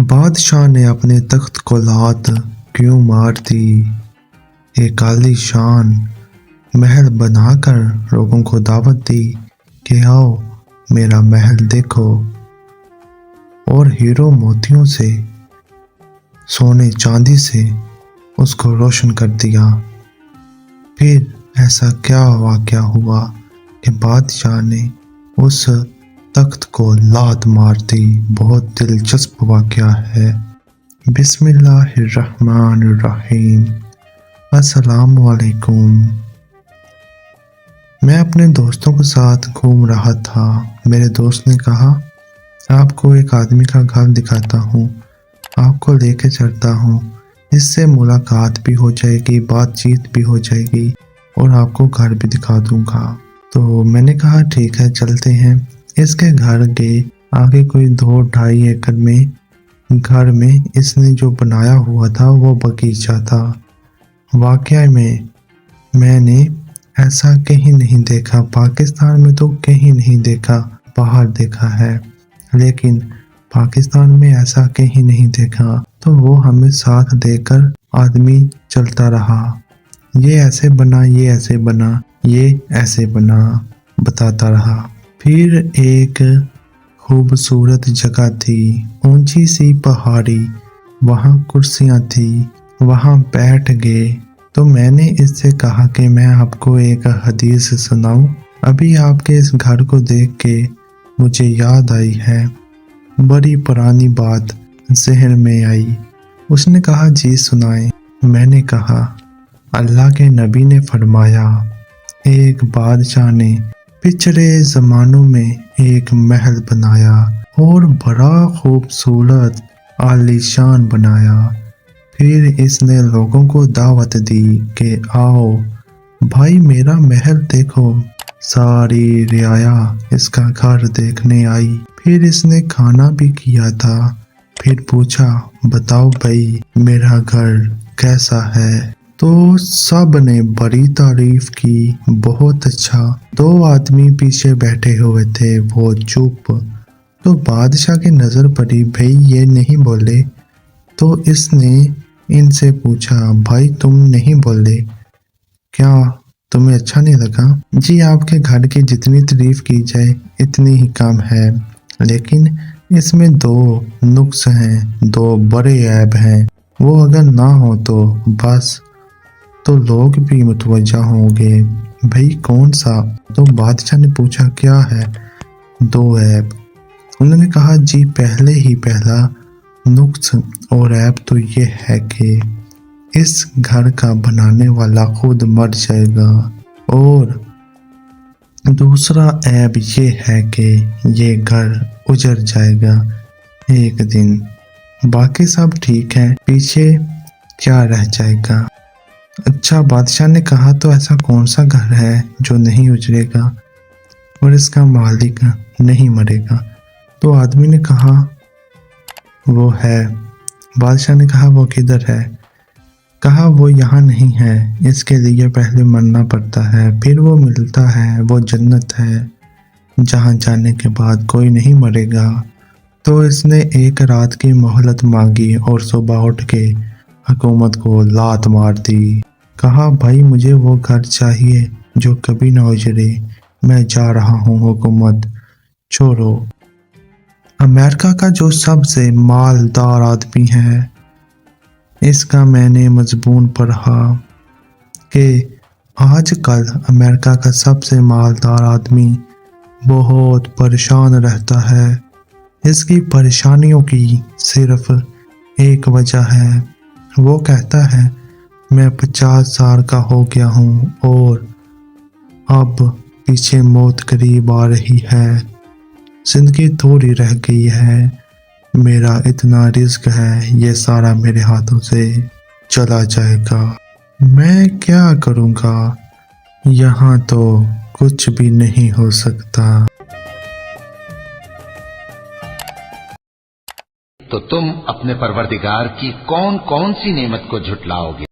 बादशाह ने अपने तख्त को लात क्यों मार दी। एक आलीशान महल बनाकर लोगों को दावत दी कि आओ मेरा महल देखो, और हीरो मोतियों से, सोने चांदी से उसको रोशन कर दिया। फिर ऐसा क्या वाक़या हुआ कि बादशाह ने उस तख्त को लात मार दी। बहुत दिलचस्प वाक़या है। बिस्मिल्लाहिर्रहमानिर्रहीम। अस्सलाम वालेकुम। मैं अपने दोस्तों के साथ घूम रहा था। मेरे दोस्त ने कहा, आपको एक आदमी का घर दिखाता हूँ, आपको लेके चलता हूँ, इससे मुलाकात भी हो जाएगी, बातचीत भी हो जाएगी और आपको घर भी दिखा दूंगा। तो मैंने कहा ठीक है चलते हैं। इसके घर के आगे कोई 2-2.5 एकड़ में घर में इसने जो बनाया हुआ था वो बगीचा था। वाकई में मैंने ऐसा कहीं नहीं देखा, पाकिस्तान में तो कहीं नहीं देखा, बाहर देखा है लेकिन पाकिस्तान में ऐसा कहीं नहीं देखा। तो वो हमें साथ देकर आदमी चलता रहा, ये ऐसे बना, ये ऐसे बना, ये ऐसे बना, बताता रहा। फिर एक खूबसूरत जगह थी, ऊंची सी पहाड़ी, वहाँ कुर्सियाँ थी, वहाँ बैठ गए। तो मैंने इससे कहा कि मैं आपको एक हदीस सुनाऊं। अभी आपके इस घर को देख के मुझे याद आई है, बड़ी पुरानी बात ज़हन में आई। उसने कहा जी सुनाए। मैंने कहा अल्लाह के नबी ने फरमाया, एक बादशाह ने पिछले ज़मानों में एक महल बनाया और बड़ा खूबसूरत आलीशान बनाया। फिर इसने लोगों को दावत दी कि आओ भाई मेरा महल देखो। सारी रियाया इसका घर देखने आई। फिर इसने खाना भी किया था। फिर पूछा बताओ भाई मेरा घर कैसा है। तो सब ने बड़ी तारीफ की, बहुत अच्छा। 2 आदमी पीछे बैठे हुए थे, वो चुप। तो बादशाह की नज़र पड़ी, भाई ये नहीं बोले। तो इसने इनसे पूछा भाई तुम नहीं बोले, क्या तुम्हें अच्छा नहीं लगा? जी आपके घर की जितनी तारीफ की जाए इतनी ही कम है, लेकिन इसमें 2 नुक्स हैं, 2 बड़े ऐब हैं, वो अगर ना हो तो बस तो लोग भी मुतवज्जा होंगे। भाई कौन सा? तो बादशाह ने पूछा क्या है 2 ऐब? उन्होंने कहा जी पहले ही पहला नुक्स और ऐब तो ये है कि इस घर का बनाने वाला खुद मर जाएगा, और दूसरा ऐब ये है कि ये घर उजड़ जाएगा एक दिन। बाकी सब ठीक है, पीछे क्या रह जाएगा? अच्छा बादशाह ने कहा तो ऐसा कौन सा घर है जो नहीं उजड़ेगा और इसका मालिक नहीं मरेगा? तो आदमी ने कहा वो है। बादशाह ने कहा वो किधर है? कहा वो यहाँ नहीं है, इसके लिए पहले मरना पड़ता है, फिर वो मिलता है, वो जन्नत है जहाँ जाने के बाद कोई नहीं मरेगा। तो इसने एक रात की मोहलत मांगी और सुबह उठ के हुकूमत को लात मार दी। कहा भाई मुझे वो घर चाहिए जो कभी ना उजड़े, मैं जा रहा हूँ, हुकूमत छोड़ो। अमेरिका का जो सबसे मालदार आदमी है, इसका मैंने मजबून पढ़ा कि आजकल अमेरिका का सबसे मालदार आदमी बहुत परेशान रहता है। इसकी परेशानियों की सिर्फ एक वजह है, वो कहता है मैं 50 साल का हो गया हूँ और अब पीछे मौत करीब आ रही है, जिंदगी थोड़ी रह गई है, मेरा इतना रिस्क है, ये सारा मेरे हाथों से चला जाएगा, मैं क्या करूँगा, यहाँ तो कुछ भी नहीं हो सकता। तो तुम अपने परवरदिगार की कौन कौन सी नेमत को झुटलाओगे?